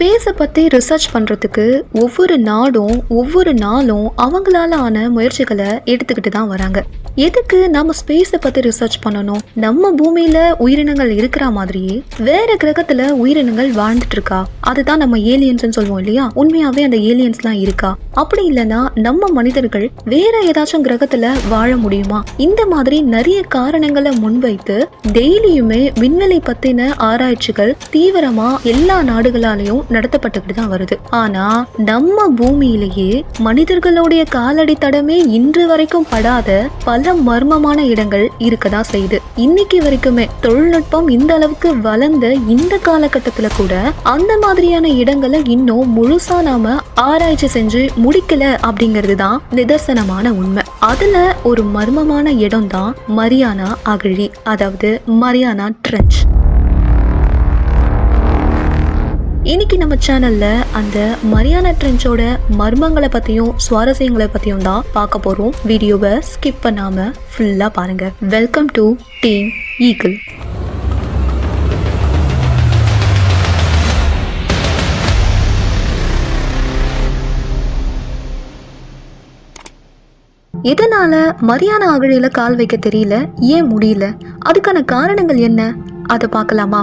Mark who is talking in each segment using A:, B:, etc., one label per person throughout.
A: ஸ்பேஸை பற்றி ரிசர்ச் பண்ணுறதுக்கு ஒவ்வொரு நாடும் ஒவ்வொரு நாளும் அவங்களால ஆன முயற்சிகளை எடுத்துக்கிட்டு தான் வராங்க. எதுக்கு நம்ம ஸ்பேஸை பற்றி ரிசர்ச் பண்ணணும்? நம்ம பூமியில உயிரினங்கள் இருக்கிற மாதிரியே வேற கிரகத்துல உயிரினங்கள் வாழ்ந்துட்டு இருக்கா? அதுதான் நம்ம ஏலியன்ஸ் சொல்லுவோம் இல்லையா? உண்மையாவே அந்த ஏலியன்ஸ்லாம் இருக்கா? அப்படி இல்லைன்னா நம்ம மனிதர்கள் வேற ஏதாச்சும் கிரகத்துல வாழ முடியுமா? இந்த மாதிரி நிறைய காரணங்களை முன்வைத்து டெய்லியுமே விண்வெளி பத்தின ஆராய்ச்சிகள் தீவிரமா எல்லா நாடுகளாலையும் நடத்தப்பட்டுக்கிட்டு தான் வருது. ஆனா நம்ம பூமியிலேயே மனிதர்களுடைய காலடி தடமே இன்று வரைக்கும் படாத பல மர்மமான இடங்கள் இருக்கதா செய்யுது. இன்னைக்கு வரைக்குமே தொழில்நுட்பம் இந்த அளவுக்கு வளர்ந்த இந்த காலகட்டத்துல கூட அந்த மாதிரியான இடங்களை இன்னும் முழுசா நாம ஆராய்ச்சி செஞ்சு முடிக்கல அப்படிங்கிறது தான் நிதர்சனமான உண்மை. அதுல ஒரு மர்மமான இடம் தான் மரியானா அகழி, அதாவது மரியானா ட்ரென்ச். இன்னைக்கு நம்ம சேனல்ல அந்த மரியானா ட்ரென்ச்சோட மர்மங்களை பத்தியும் சுவாரஸ்யங்களை பத்தியும் தான் பார்க்க போறோம். வீடியோவை ஸ்கிப் பண்ணாம ஃபுல்லா பாருங்க. Welcome to team eagle. எதனால மரியானா அகழியில கால் வைக்க தெரியல, ஏன் முடியல, அதுக்கான காரணங்கள் என்ன, அதை பார்க்கலாமா?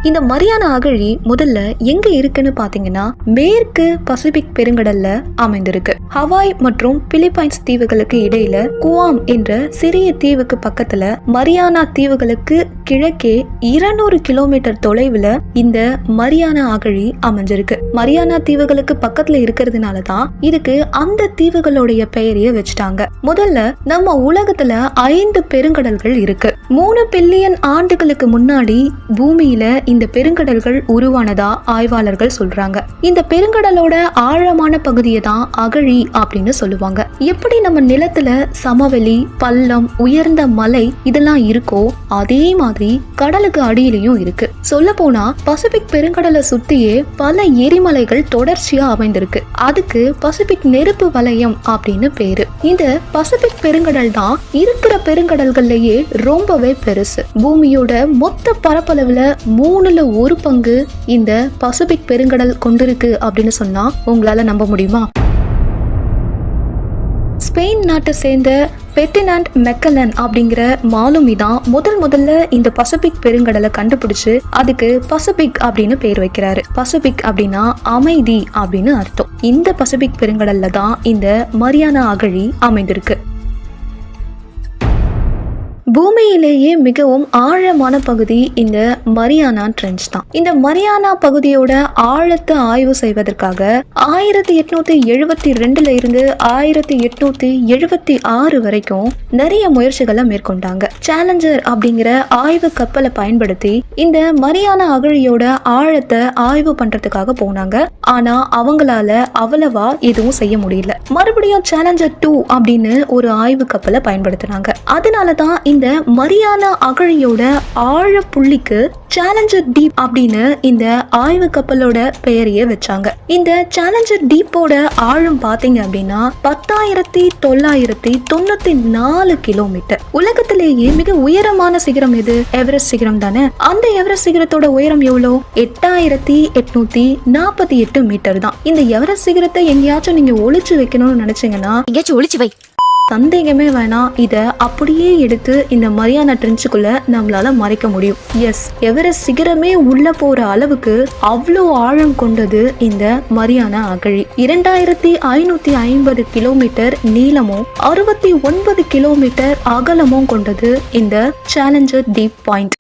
A: இந்த மரியானா அகழி முதல்ல எங்க இருக்குன்னு பாத்தீங்கன்னா மேற்கு பசிபிக் பெருங்கடல்ல அமைந்திருக்கு. ஹவாய் மற்றும் பிலிப்பைன்ஸ் தீவுகளுக்கு இடையில குவாம் என்ற சிறிய தீவுக்கு பக்கத்துல மரியானா தீவுகளுக்கு கிழக்கே 200 கிலோமீட்டர் தொலைவுல இந்த மரியானா அகழி அமைஞ்சிருக்கு. மரியானா தீவுகளுக்கு பக்கத்துல இருக்கிறதுனாலதான் இதுக்கு அந்த தீவுகளுடைய பெயரையே வச்சுட்டாங்க. முதல்ல நம்ம உலகத்துல 5 பெருங்கடல்கள் இருக்கு. 3 பில்லியன் ஆண்டுகளுக்கு முன்னாடி பூமியில இந்த பெருங்கடல்கள் உருவானதா ஆய்வாளர்கள் சொல்றாங்க. இந்த பெருங்கடலோட ஆழமான பகுதியை தான் அகழி அப்படின்னு சொல்லுவாங்க. எப்படி நம்ம நிலத்துல சமவெளி, பள்ளம், உயர்ந்த மலை இதெல்லாம் இருக்கோ அதே மாதிரி கடலுக்கு அடியிலையும் இருக்கு. சொல்ல போனா பசிபிக் பெருங்கடலை சுத்தியே பல எரிமலைகள் தொடர்ச்சியா அமைந்திருக்கு. அதுக்கு பசிபிக் நெருப்பு வலயம் அப்படின்னு பேரு. இந்த பசிபிக் பெருங்கடல் தான் இருக்கிற பெருங்கடல்கள்லயே ரொம்பவே பெருசு. பூமியோட மொத்த பரப்பளவுல 1/3 பங்கு இந்த பசிபிக் பெருங்கடல் கொண்டிருக்கு அப்படின்னு சொன்னா உங்களால நம்ப முடியுமா? ஸ்பெயின் நாட்டை சேர்ந்த பெர்டினாண்ட் மெக்கல்லன் அப்படிங்கிற மாலுமி தான் முதல்ல இந்த பசிபிக் பெருங்கடலை கண்டுபிடிச்சு அதுக்கு பசிபிக் அப்படின்னு பேர் வைக்கிறாரு. பசிபிக் அப்படின்னா அமைதி அப்படின்னு அர்த்தம். இந்த பசிபிக் பெருங்கடல்ல தான் இந்த மரியானா அகழி அமைந்திருக்கு. பூமியிலேயே மிகவும் ஆழமான பகுதி இந்த மரியானா ட்ரென்ச் தான். இந்த மரியானா பகுதியோட ஆழத்தை ஆய்வு செய்வதற்காக 1872 இருந்து 1876 வரைக்கும் நிறைய முயற்சிகளை மேற்கொண்டாங்க. சேலஞ்சர் அப்படிங்கிற ஆய்வு கப்பலை பயன்படுத்தி இந்த மரியானா அகழியோட ஆழத்தை ஆய்வு பண்றதுக்காக போனாங்க. ஆனா அவங்களால அவ்வளவா எதுவும் செய்ய முடியல. மறுபடியும் சேலஞ்சர் 2 அப்படின்னு ஒரு ஆய்வு கப்பலை பயன்படுத்தினாங்க. அதனாலதான் இந்த மரியானா அகழியோட ஆழ புள்ளிக்கு சேலஞ்சர் டீப் அப்படின்னு இந்த ஆய்வு கப்பலோட பெயரையே வச்சாங்க. இந்த சேலஞ்சர் டீப்போட ஆழம் பாத்தீங்க அப்படின்னா 10,994 கிலோமீட்டர். உலகத்திலேயே மிக உயரமான சிகரம் எது? எவரெஸ்ட் சிகரம் தானே. அந்த எவரெஸ்ட் சிகரத்தோட உயரம் எவ்வளோ? 8,848 மீட்டர் தான். இந்த எவரெஸ்ட் சிகரத்தை எங்கேயாச்சும் நீங்க ஒளிச்சு வைக்கணும்னு நினைச்சீங்கன்னா எங்கேயாச்சும் ஒளிச்சு வை, சந்தேகமே வேணாம். இதை அப்படியே எடுத்து இந்த மரியானா ட்ரென்ச்சுக்குள்ள நம்மளால மறைக்க முடியும். எஸ், எவரெஸ்ட் சிகரமே உள்ள போற அளவுக்கு அவ்வளோ ஆழம் கொண்டது இந்த மரியானா அகழி. 2550 கிலோமீட்டர் நீளமும் 69 கிலோமீட்டர் அகலமும் கொண்டது இந்த சேலஞ்சர் டீப் பாயிண்ட்.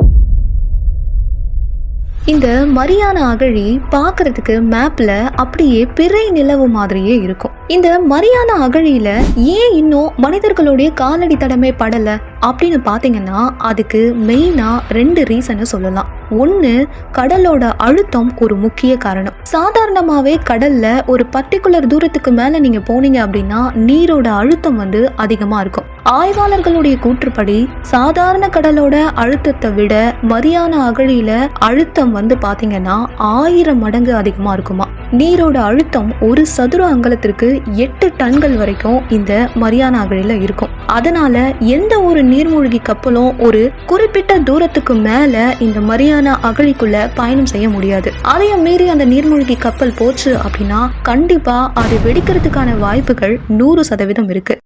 A: இந்த மரியானா அகழி பார்க்கறதுக்கு மேப்ல அப்படியே பிறை நிலவு மாதிரியே இருக்கும். இந்த மரியானா அகழியில ஏன் இன்னும் மனிதர்களுடைய காலடி தடமே படல அப்படின்னு பாத்தீங்கன்னா அதுக்கு மெயினா 2 ரீசனை சொல்லலாம். ஒன்று, கடலோட அழுத்தம் ஒரு முக்கிய காரணம். சாதாரணமாகவே கடல்ல ஒரு பர்டிகுலர் தூரத்துக்கு மேல நீங்க போனீங்க அப்படின்னா நீரோட அழுத்தம் அதிகமா இருக்கும். ஆய்வாளர்களுடைய கூற்றுப்படி சாதாரண கடலோட அழுத்தத்தை விட மரியானா அகழியில அழுத்தம் பாத்தீங்கன்னா 1000 மடங்கு அதிகமா இருக்குமா. நீரோட அழுத்தம் ஒரு சதுர அங்குலத்திற்கு 8 டன்கள் வரைக்கும் இந்த மரியானா அகழியில இருக்கும். அதனால எந்த ஒரு நீர்மூழ்கி கப்பலும் ஒரு குறிப்பிட்ட தூரத்துக்கு மேல இந்த மரியானா அகழிக்குள்ள பயணம் செய்ய முடியாது. அதையும் மீறி அந்த நீர்மூழ்கி கப்பல் போச்சு அப்படின்னா கண்டிப்பா அது வெடிக்கிறதுக்கான வாய்ப்புகள் 100% இருக்கு.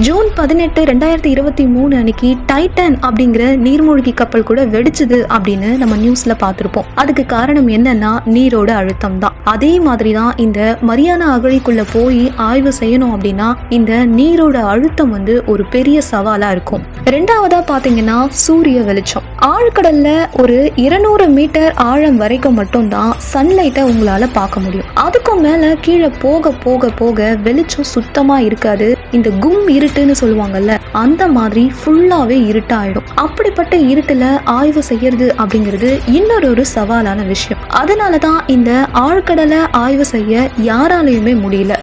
A: ஜூன் 18, 2023 அன்னைக்கு டைட்டன் அப்படிங்கிற நீர்மூழ்கி கப்பல் கூட வெடிச்சுது அப்படின்னு நம்ம நியூஸ்ல பார்த்திருப்போம். அதுக்கு காரணம் என்னன்னா நீரோட அழுத்தம் தான். அதே மாதிரி தான் இந்த மரியானா அகழிக்குள்ள போய் ஆய்வு செய்யணும் அப்படின்னா இந்த நீரோட அழுத்தம் ஒரு பெரிய சவாலா இருக்கும். ரெண்டாவதா பாத்தீங்கன்னா சூரிய வெளிச்சம். ஆழ்கடல்ல ஒரு 200 மீட்டர் ஆழம் வரைக்கும் மட்டும்தான் சன்லைட்டை உங்களால பார்க்க முடியும். அதுக்கும் மேல கீழே போக போக போக வெளிச்சம் சுத்தமா இருக்காது. இந்த கும் இருட்டுன்னு சொல்லுவாங்கல்ல, அந்த மாதிரி ஃபுல்லாவே இருட்டாயிடும். அப்படிப்பட்ட இருட்டுல ஆய்வு செய்யறது அப்படிங்கிறது இன்னொரு சவாலான விஷயம். அதனாலதான் இந்த ஆழ்கடலை ஆய்வு செய்ய யாராலையுமே முடியல.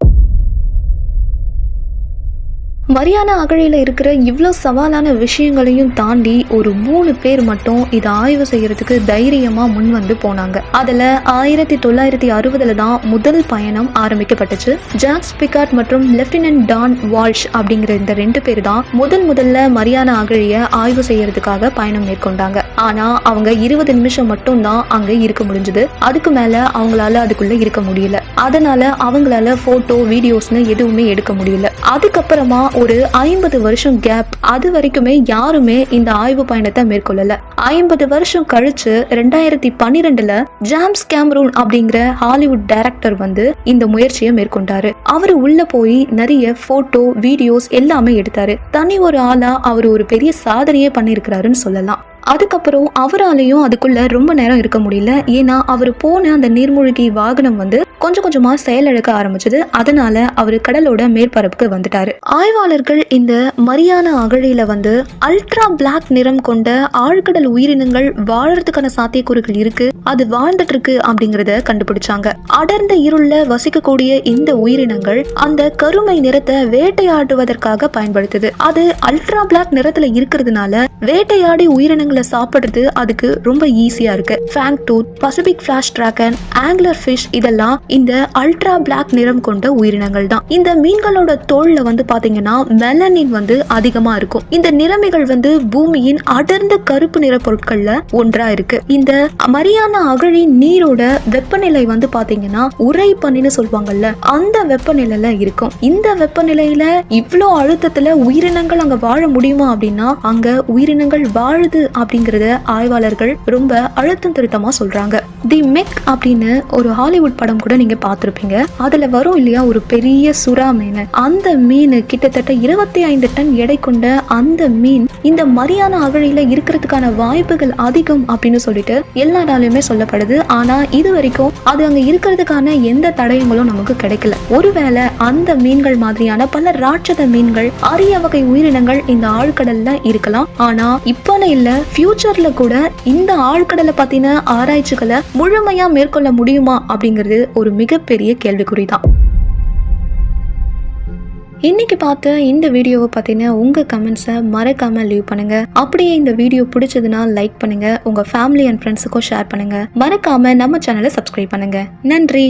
A: மரியானா அகழியில இருக்கிற இவ்வளோ சவாலான விஷயங்களையும் தாண்டி ஒரு 3 பேர் மட்டும் இதை ஆய்வு செய்யறதுக்கு தைரியமா முன் வந்து போனாங்க. அதுல 1960 தான் முதல் பயணம் ஆரம்பிக்கப்பட்டுச்சு. ஜாக்ஸ் பிகார்ட் மற்றும் லெப்டினன்ட் டான் வால்ஷ் அப்படிங்கிற இந்த 2 பேர் தான் முதல்ல மரியானா அகழிய ஆய்வு செய்யறதுக்காக பயணம் மேற்கொண்டாங்க. ஆனா அவங்க 20 நிமிஷம் மட்டும் தான் அங்க இருக்க முடிஞ்சது. அதுக்கு மேல அவங்களால அதுக்குள்ள இருக்க முடியல. அதனால அவங்களால போட்டோ வீடியோஸ்னு எதுவுமே எடுக்க முடியல. அதுக்கப்புறமா ஒரு 50 வருஷம் கேப். அது வரைக்குமே யாருமே இந்த ஆய்வு பயணத்தை மேற்கொள்ளல. 50 வருஷம் கழிச்சு 2012 ஜேம்ஸ் கேமரூன் அப்படிங்கிற ஹாலிவுட் டைரக்டர் இந்த முயற்சியை மேற்கொண்டாரு. அவரு உள்ள போய் நிறைய போட்டோ வீடியோஸ் எல்லாமே எடுத்தாரு. தனி ஒரு ஆளா அவர் ஒரு பெரிய சாதனையே பண்ணிருக்கிறாருன்னு சொல்லலாம். அதுக்கப்புறம் அவராலையும் அதுக்குள்ள ரொம்ப நேரம் இருக்க முடியல. ஏன்னா அவர் போன அந்த நீர்மூழ்கி வாகனம் கொஞ்சம் கொஞ்சமா செயலிழக்க ஆரம்பிச்சது. அதனால அவர் கடலோட மேற்பரப்புக்கு வந்துட்டாரு. ஆய்வாளர்கள் இந்த மரியானா அகழியில அல்ட்ரா பிளாக் நிறம் கொண்ட ஆழ்கடல் உயிரினங்கள் வாழறதுக்கான சாத்தியக்கூறுகள் இருக்கு, அது வாழ்ந்துட்டு இருக்கு அப்படிங்கறத கண்டுபிடிச்சாங்க. அடர்ந்த இருள்ல வசிக்கக்கூடிய இந்த உயிரினங்கள் அந்த கருமை நிறத்தை வேட்டையாடுவதற்காக பயன்படுத்துது. அது அல்ட்ரா பிளாக் நிறத்துல இருக்கிறதுனால வேட்டையாடி உயிரினங்களை சாப்பிடுறது அதுக்கு ரொம்ப ஈஸியா இருக்கு. Fang tooth, Pacific flash dragon, angler fish இதெல்லாம் இந்த அல்ட்ரா பிளாக் நிறம் கொண்ட உயிரினங்கள் தான். இந்த மீன்களோட தோல்ல பாத்தீங்கன்னா மெலனின் அதிகமா இருக்கும். இந்த நிறமிகள் பூமியின் அடர்ந்த கருப்பு நிற பொருட்கள்ல ஒன்றா இருக்கு. இந்த மரியானா அகழி நீரோட வெப்பநிலை பாத்தீங்கன்னா உறை பனின்னு சொல்லுவாங்கல்ல, அந்த வெப்பநிலையில இருக்கும். இந்த வெப்பநிலையில இவ்வளோ அழுத்தத்துல உயிரினங்கள் அங்க வாழ முடியுமா அப்படின்னா அங்க உயிரினங்கள் வாழுது அப்படிங்கறத ஆய்வாளர்கள் ரொம்ப அழுத்தம் திருத்தமா சொல்றாங்க. தி மெக் அப்படின்னு ஒரு ஹாலிவுட் படம் கூட நீங்க பார்த்திருப்பீங்க. அதுல வரும் இல்லையா ஒரு பெரிய சுறா மீன். அந்த மீன் கிட்டத்தட்ட 25 டன் எடை கொண்ட அந்த மீன் இந்த மரியானா அகழியில இருக்கிறதுக்கான வாய்ப்புகள் அதிகம் அப்படின்னு சொல்லிட்டு எல்லாராலுமே சொல்லப்படுது. ஆனா இது வரைக்கும் அது அங்க இருக்கிறதுக்கான எந்த தடயங்களும் நமக்கு கிடைக்கல. ஒருவேளை அந்த மீன்கள் மாதிரியான பல ராட்சத மீன்கள், அரிய வகை உயிரினங்கள் இந்த ஆழ்கடல்ல இருக்கலாம். ஆனா இப்ப இல்ல, ஃபியூச்சர்ல கூட இந்த ஆழ்கடலை பத்தின ஆராய்ச்சிகளை முழுமையா மேற்கொள்ள முடியுமா அப்படிங்கிறது ஒரு மிகப்பெரிய கேள்விக்குறிதான். இன்னைக்கு பார்த்த இந்த வீடியோவை பத்தின உங்க கமெண்ட்ஸை மறக்காம லீவ் பண்ணுங்க. அப்படியே இந்த வீடியோ பிடிச்சதுன்னா லைக் பண்ணுங்க, உங்க ஃபேமிலி அண்ட் ஃப்ரெண்ட்ஸுக்கும் ஷேர் பண்ணுங்க. மறக்காம நம்ம சேனலை சப்ஸ்கிரைப் பண்ணுங்க. நன்றி.